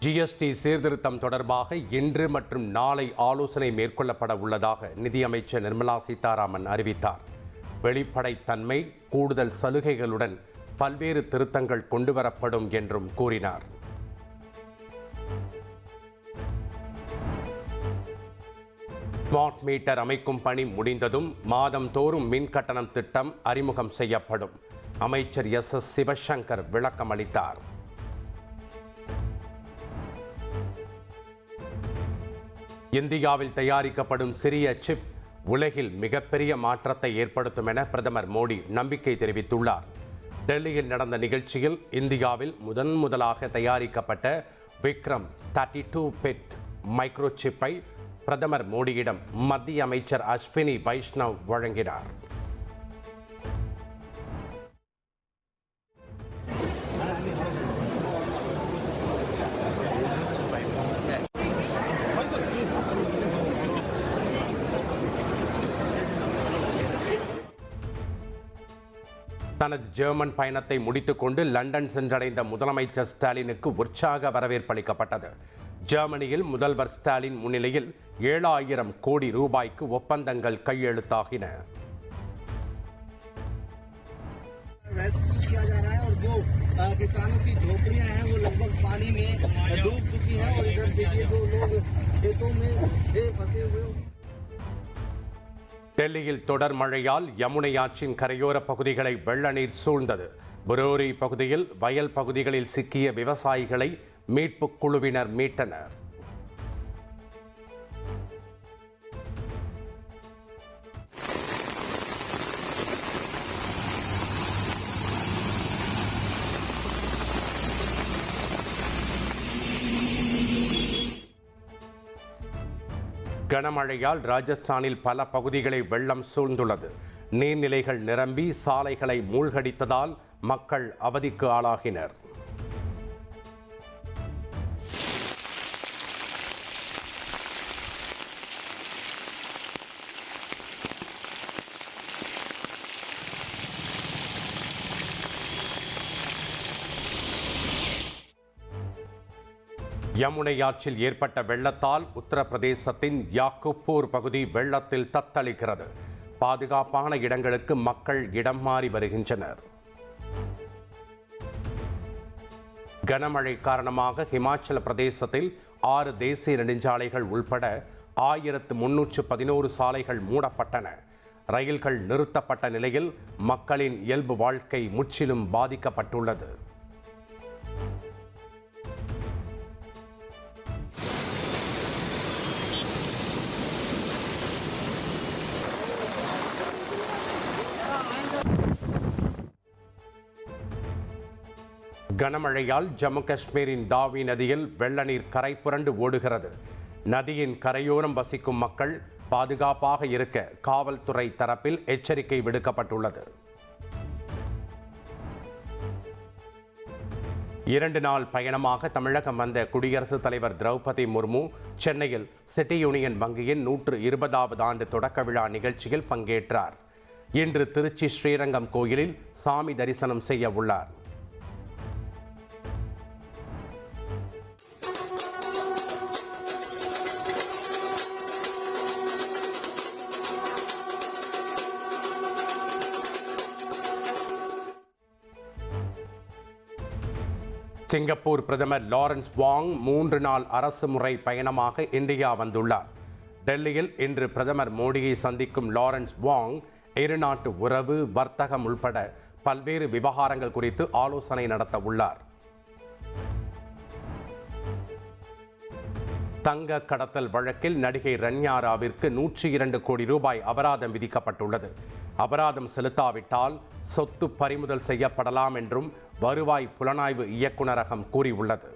GST சீர்திருத்தம் தொடர்பாக இன்று மற்றும் நாளை ஆலோசனை மேற்கொள்ளப்பட உள்ளதாக நிதியமைச்சர் நிர்மலா சீதாராமன் அறிவித்தார். வெளிப்படைத்தன்மை, கூடுதல் சலுகைகளுடன் பல்வேறு திருத்தங்கள் கொண்டுவரப்படும் என்றும் கூறினார். ஸ்மார்ட் மீட்டர் அமைக்கும் பணி முடிந்ததும் மாதந்தோறும் மின் கட்டணம் திட்டம் அறிமுகம் செய்யப்படும். அமைச்சர் எஸ். சிவசங்கர் விளக்கம் அளித்தார். இந்தியாவில் தயாரிக்கப்படும் சிறிய சிப் உலகில் மிகப்பெரிய மாற்றத்தை ஏற்படுத்தும் என பிரதமர் மோடி நம்பிக்கை தெரிவித்துள்ளார். டெல்லியில் நடந்த நிகழ்ச்சியில் இந்தியாவில் முதலாக தயாரிக்கப்பட்ட விக்ரம் 32 பிட் மைக்ரோசிப்பை பிரதமர் மோடியிடம் மத்திய அமைச்சர் அஸ்வினி வைஷ்ணவ் வழங்கினார். தனது ஜெர்மன் பயணத்தை முடித்துக்கொண்டு லண்டன் சென்றடைந்த முதலமைச்சர் ஸ்டாலினுக்கு உற்சாக வரவேற்பு அளிக்கப்பட்டது. ஜெர்மனியில் முதல்வர் ஸ்டாலின் முன்னிலையில் 7,000 கோடி ரூபாய்க்கு ஒப்பந்தங்கள் கையெழுத்தாகின. டெல்லியில் தொடர் மழையால் யமுனை ஆற்றின் கரையோர பகுதிகளை வெள்ள நீர் சூழ்ந்தது. புரோரி பகுதியில் வயல் பகுதிகளில் சிக்கிய விவசாயிகளை மீட்புக் குழுவினர் மீட்டனர். கனமழையால் ராஜஸ்தானில் பல பகுதிகளை வெள்ளம் சூழ்ந்துள்ளது. நீர்நிலைகள் நிரம்பி சாலைகளை மூழ்கடித்ததால் மக்கள் அவதிக்கு ஆளாகினர். யமுனை ஆற்றில் ஏற்பட்ட வெள்ளத்தால் உத்தரப்பிரதேசத்தின் யாக்குப்பூர் பகுதி வெள்ளத்தில் தத்தளிக்கிறது. பாதுகாப்பான இடங்களுக்கு மக்கள் இடம் மாறி வருகின்றனர். கனமழை காரணமாக ஹிமாச்சல பிரதேசத்தில் 6 தேசிய நெடுஞ்சாலைகள் உள்பட 1311 சாலைகள் மூடப்பட்டன. ரயில்கள் நிறுத்தப்பட்ட நிலையில் மக்களின் இயல்பு வாழ்க்கை முற்றிலும் பாதிக்கப்பட்டுள்ளது. கனமழையால் ஜம்மு காஷ்மீரின் தாவி நதியில் வெள்ள நீர் கரை புரண்டு ஓடுகிறது. நதியின் கரையோரம் வசிக்கும் மக்கள் பாதுகாப்பாக இருக்க காவல்துறை தரப்பில் எச்சரிக்கை விடுக்கப்பட்டுள்ளது. 2 நாள் பயணமாக தமிழகம் வந்த குடியரசுத் தலைவர் திரௌபதி முர்மு சென்னையில் சிட்டி யூனியன் வங்கியின் 120வது ஆண்டு தொடக்க விழா நிகழ்ச்சியில் பங்கேற்றார். இன்று திருச்சி ஸ்ரீரங்கம் கோயிலில் சாமி தரிசனம் செய்ய உள்ளார். சிங்கப்பூர் பிரதமர் லாரன்ஸ் வாங் 3 நாள் அரசு முறை பயணமாக இந்தியா வந்துள்ளார். டெல்லியில் இன்று பிரதமர் மோடியை சந்திக்கும் லாரன்ஸ் வாங் இருநாட்டு உறவு, வர்த்தகம் உள்பட பல்வேறு விவகாரங்கள் குறித்து ஆலோசனை நடத்த உள்ளார். தங்க கடத்தல் வழக்கில் நடிகை ரன்யாராவிற்கு 102 கோடி ரூபாய் அபராதம் விதிக்கப்பட்டுள்ளது. அபராதம் செலுத்தாவிட்டால் சொத்து பறிமுதல் செய்யப்படலாம் என்றும் வருவாய் புலனாய்வு இயக்குநரகம் கூறியுள்ளது.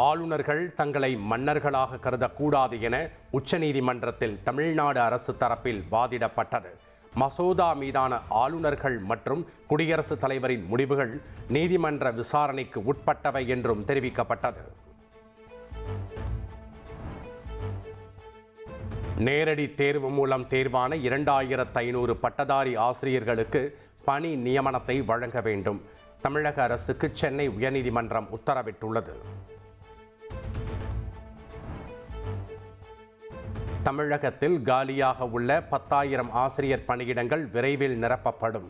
ஆளுநர்கள் தங்களை மன்னர்களாக கருதக்கூடாது என உச்சநீதிமன்றத்தில் தமிழ்நாடு அரசு தரப்பில் வாதிடப்பட்டது. மசோதா மீதான ஆளுநர்கள் மற்றும் குடியரசுத் தலைவரின் முடிவுகள் நீதிமன்ற விசாரணைக்கு உட்பட்டவை என்றும் தெரிவிக்கப்பட்டது. நேரடி தேர்வு மூலம் தேர்வான 2500 பட்டதாரி ஆசிரியர்களுக்கு பணி நியமனத்தை வழங்க வேண்டும். தமிழக அரசுக்கு சென்னை உயர்நீதிமன்றம் உத்தரவிட்டுள்ளது. தமிழகத்தில் காலியாக உள்ள 10,000 ஆசிரியர் பணியிடங்கள் விரைவில் நிரப்பப்படும்.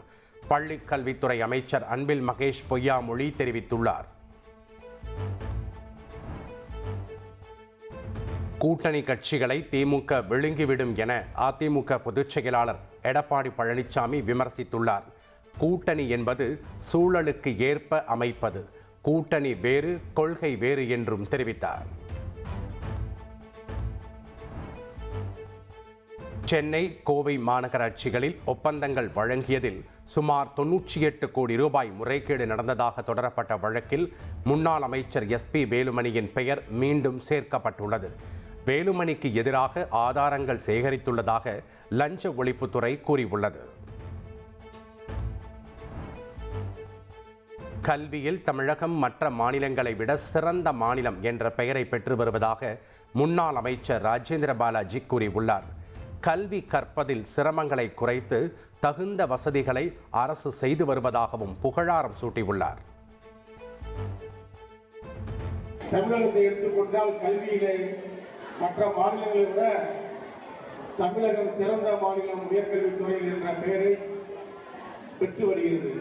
பள்ளிக் கல்வித்துறை அமைச்சர் அன்பில் மகேஷ் பொய்யாமொழி தெரிவித்துள்ளார். கூட்டணி கட்சிகளை திமுக விழுங்கிவிடும் என அதிமுக பொதுச் செயலாளர் எடப்பாடி பழனிசாமி விமர்சித்துள்ளார். கூட்டணி என்பது சூழலுக்கு ஏற்ப அமைப்பது. கூட்டணி வேறு, கொள்கை வேறு என்றும் தெரிவித்தார். சென்னை, கோவை மாநகராட்சிகளில் ஒப்பந்தங்கள் வழங்கியதில் சுமார் 98 கோடி ரூபாய் முறைகேடு நடந்ததாக தொடரப்பட்ட வழக்கில் முன்னாள் அமைச்சர் SP வேலுமணியின் பெயர் மீண்டும் சேர்க்கப்பட்டுள்ளது. வேலுமணிக்கு எதிராக ஆதாரங்கள் சேகரித்துள்ளதாக லஞ்ச ஒழிப்புத்துறை கூறியுள்ளது. கல்வியில் தமிழகம் மற்ற மாநிலங்களை விட சிறந்த மாநிலம் என்ற பெயரை பெற்று வருவதாக முன்னாள் அமைச்சர் ராஜேந்திர பாலாஜி கூறியுள்ளார். கல்வி கற்பதில் சிரமங்களை குறைத்து தகுந்த வசதிகளை அரசு செய்து வருவதாகவும் புகழாரம் சூட்டியுள்ளார். தமிழகத்தை எடுத்துக்கொண்டால் கல்வியிலே மற்ற மாநிலங்களை விட தமிழகம் சிறந்த மாநிலம் உயர்கல்வித்துறையில் என்ற பெயரை பெற்று வருகிறது.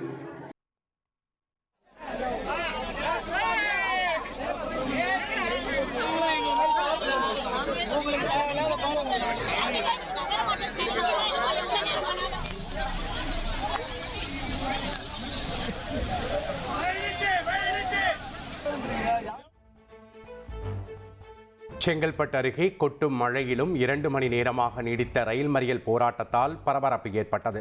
செங்கல்பட்டு அருகே கொட்டும் மழையிலும் 2 மணி நேரமாக நீடித்த ரயில் மறியல் போராட்டத்தால் பரபரப்பு ஏற்பட்டது.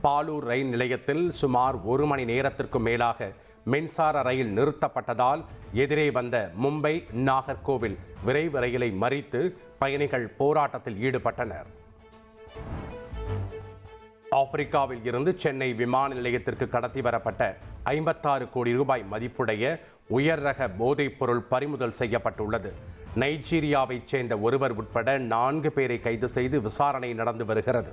பாலூர் ரயில் நிலையத்தில் சுமார் 1 மணி நேரத்திற்கும் மேலாக மின்சார ரயில் நிறுத்தப்பட்டதால் எதிரே வந்த மும்பை நாகர்கோவில் விரைவு ரயிலை மறித்து பயணிகள் போராட்டத்தில் ஈடுபட்டனர். ஆப்பிரிக்காவில் இருந்து சென்னை விமான நிலையத்திற்கு கடத்தி வரப்பட்ட 56 கோடி ரூபாய் மதிப்புடைய உயர் ரக போதைப் பொருள் பறிமுதல் செய்யப்பட்டுள்ளது. நைஜீரியாவைச் சேர்ந்த ஒருவர் உட்பட 4 பேரை கைது செய்து விசாரணை நடந்து வருகிறது.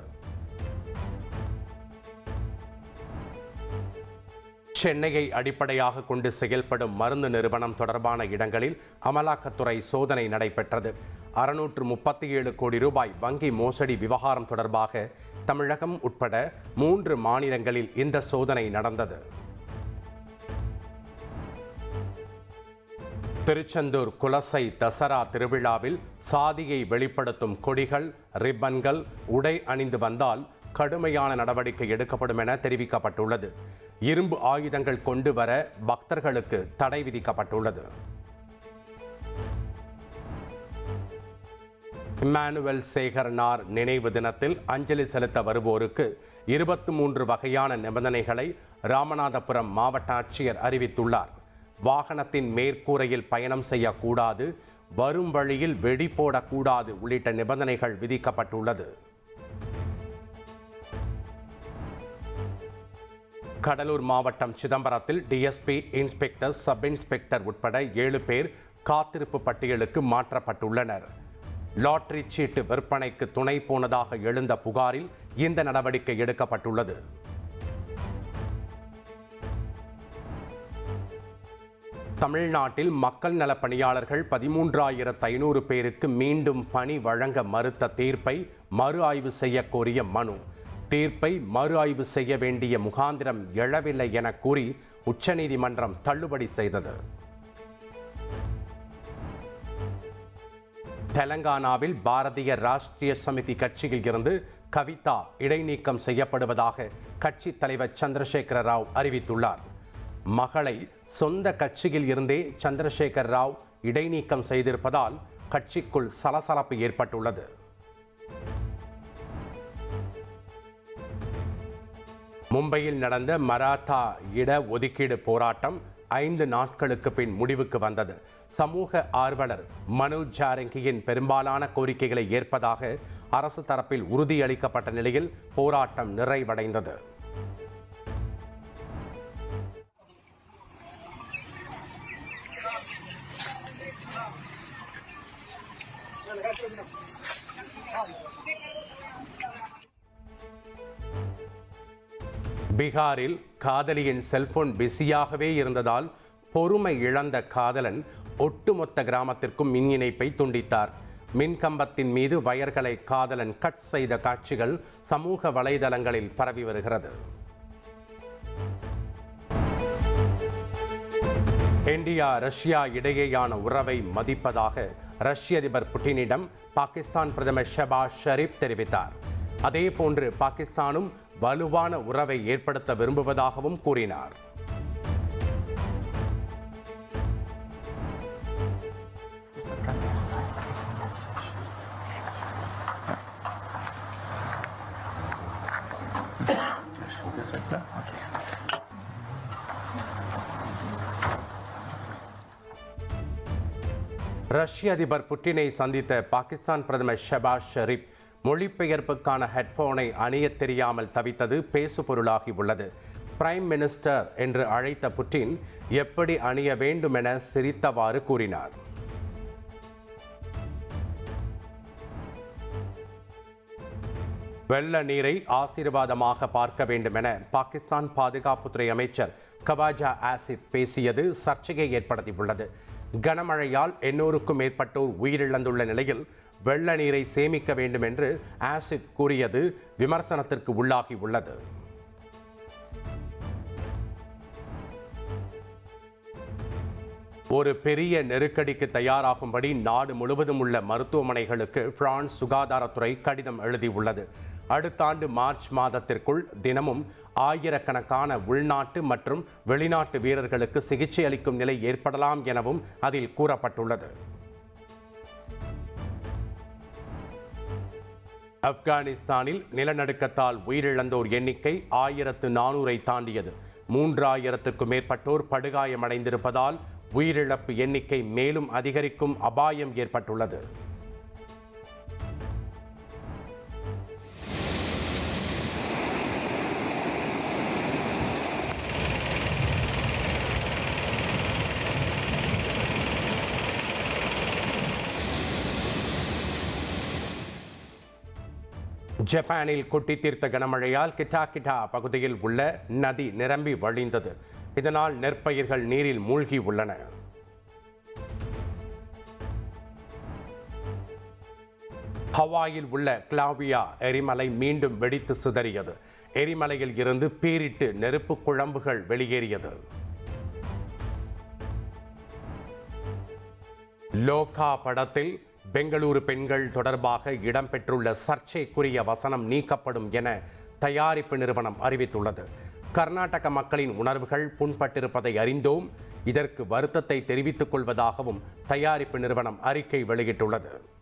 சென்னையை அடிப்படையாக கொண்டு செயல்படும் மருந்து நிறுவனம் தொடர்பான இடங்களில் அமலாக்கத்துறை சோதனை நடைபெற்றது. 637 கோடி ரூபாய் வங்கி மோசடி விவகாரம் தொடர்பாக தமிழகம் உட்பட 3 மாநிலங்களில் இந்த சோதனை நடந்தது. திருச்செந்தூர் குலசை தசரா திருவிழாவில் சாதியை வெளிப்படுத்தும் கொடிகள், ரிப்பன்கள், உடை அணிந்து வந்தால் கடுமையான நடவடிக்கை எடுக்கப்படும் என தெரிவிக்கப்பட்டுள்ளது. இரும்பு ஆயுதங்கள் கொண்டு வர பக்தர்களுக்கு தடை விதிக்கப்பட்டுள்ளது. இம்மானுவேல் சேகரனார் நினைவு தினத்தில் அஞ்சலி செலுத்த வருவோருக்கு 23 வகையான நிபந்தனைகளை ராமநாதபுரம் மாவட்ட ஆட்சியர் அறிவித்துள்ளார். வாகனத்தின் மேற்கூரையில் பயணம் செய்யக்கூடாது, வரும் வழியில் வெடி போடக்கூடாது உள்ளிட்ட நிபந்தனைகள் விதிக்கப்பட்டுள்ளது. கடலூர் மாவட்டம் சிதம்பரத்தில் டிஎஸ்பி, இன்ஸ்பெக்டர், சப் இன்ஸ்பெக்டர் உட்பட 7 பேர் காத்திருப்பு பட்டியலுக்கு மாற்றப்பட்டுள்ளனர். லாட்டரி சீட்டு விற்பனைக்கு துணை போனதாக எழுந்த புகாரில் இந்த நடவடிக்கை எடுக்கப்பட்டுள்ளது. தமிழ்நாட்டில் மக்கள் நல பணியாளர்கள் 13,500 பேருக்கு மீண்டும் பணி வழங்க மறுத்த தீர்ப்பை மறு ஆய்வு செய்ய கோரிய மனு. தீர்ப்பை மறு ஆய்வு செய்ய வேண்டிய முகாந்திரம் எழவில்லை என கூறி உச்சநீதிமன்றம் தள்ளுபடி செய்தது. தெலங்கானாவில் பாரதிய ராஷ்டிரிய சமிதி கட்சியில் இருந்து கவிதா இடைநீக்கம் செய்யப்படுவதாக கட்சி தலைவர் சந்திரசேகர ராவ் அறிவித்துள்ளார். மகளை சொந்த கட்சியில் இருந்தே சந்திரசேகர் ராவ் இடைநீக்கம் செய்திருப்பதால் கட்சிக்குள் சலசலப்பு ஏற்பட்டுள்ளது. மும்பையில் நடந்த மராத்தா இட ஒதுக்கீடு போராட்டம் 5 நாட்களுக்கு பின் முடிவுக்கு வந்தது. சமூக ஆர்வலர் மனோஜ் ஜாரங்கியின் பெரும்பாலான கோரிக்கைகளை ஏற்பதாக அரசு தரப்பில் உறுதியளிக்கப்பட்ட நிலையில் போராட்டம் நிறைவடைந்தது. பீகாரில் காதலியின் செல்போன் பிஸியாகவே இருந்ததால் பொறுமை இழந்த காதலன் ஒட்டுமொத்த கிராமத்திற்கும் மின் இணைப்பை துண்டித்தார். மின்கம்பத்தின் மீது வயர்களை காதலன் கட் செய்த காட்சிகள் சமூக வலைதளங்களில் பரவி வருகிறது. இந்தியா ரஷ்யா இடையேயான உறவை மதிப்பதாக ரஷ்ய அதிபர் புட்டினிடம் பாகிஸ்தான் பிரதமர் ஷெபாஸ் ஷெரீப் தெரிவித்தார். அதேபோன்று பாகிஸ்தானும் வலுவான உறவை ஏற்படுத்த விரும்புவதாகவும் கூறினார். ரஷ்ய அதிபர் புட்டினை சந்தித்த பாகிஸ்தான் பிரதமர் ஷெபாஸ் ஷெரீப் மொழிபெயர்ப்புக்கான ஹெட்போனை அணியத் தெரியாமல் தவித்தது பேசுபொருளாகி உள்ளது. பிரைம் மினிஸ்டர் என்று அழைத்த புட்டின் எப்படி அணிய வேண்டும் என சிரித்தவாறு கூறினார். வெள்ள நீரை ஆசீர்வாதமாக பார்க்க வேண்டும் என பாகிஸ்தான் பாதுகாப்புத்துறை அமைச்சர் கவாஜா ஆசிப் பேசியது சர்ச்சையை ஏற்படுத்தியுள்ளது. கனமழையால் 800க்கும் மேற்பட்டோர் உயிரிழந்துள்ள நிலையில் வெள்ள நீரை சேமிக்க வேண்டும் என்று ஆசிப் கூறியது விமர்சனத்திற்கு உள்ளாகி உள்ளது. ஒரு பெரிய நெருக்கடிக்கு தயாராகும்படி நாடு முழுவதும் உள்ள மருத்துவமனைகளுக்கு பிரான்ஸ் சுகாதாரத்துறை கடிதம் எழுதியுள்ளது. அடுத்த ஆண்டு மார்ச் மாதத்திற்குள் தினமும் ஆயிரக்கணக்கான உள்நாட்டு மற்றும் வெளிநாட்டு வீரர்களுக்கு சிகிச்சை அளிக்கும் நிலை ஏற்படலாம் எனவும் அதில் கூறப்பட்டுள்ளது. ஆப்கானிஸ்தானில் நிலநடுக்கத்தால் உயிரிழந்தோர் எண்ணிக்கை 1400 தாண்டியது. 3000க்கும் மேற்பட்டோர் படுகாயமடைந்திருப்பதால் உயிரிழப்பு எண்ணிக்கை மேலும் அதிகரிக்கும் அபாயம் ஏற்பட்டுள்ளது. ஜப்பானில் கொட்டி தீர்த்த கனமழையால் கிட்டா பகுதியில் உள்ள நதி நிரம்பி வழிந்தது. இதனால் நெற்பயிர்கள் நீரில் மூழ்கி உள்ளன. ஹவாயில் உள்ள கிளாவியா எரிமலை மீண்டும் வெடித்து சிதறியது. எரிமலையில் இருந்து பீரிட்டு நெருப்பு குழம்புகள் வெளியேறியது. லோகா படத்தில் பெங்களூரு பெண்கள் தொடர்பாக இடம்பெற்றுள்ள சர்ச்சைக்குரிய வசனம் நீக்கப்படும் என தயாரிப்பு நிறுவனம் அறிவித்துள்ளது. கர்நாடக மக்களின் உணர்வுகள் புண்பட்டிருப்பதை அறிந்தோம், இதற்கு வருத்தத்தை தெரிவித்துக் கொள்வதாகவும் தயாரிப்பு நிறுவனம் அறிக்கை வெளியிட்டுள்ளது.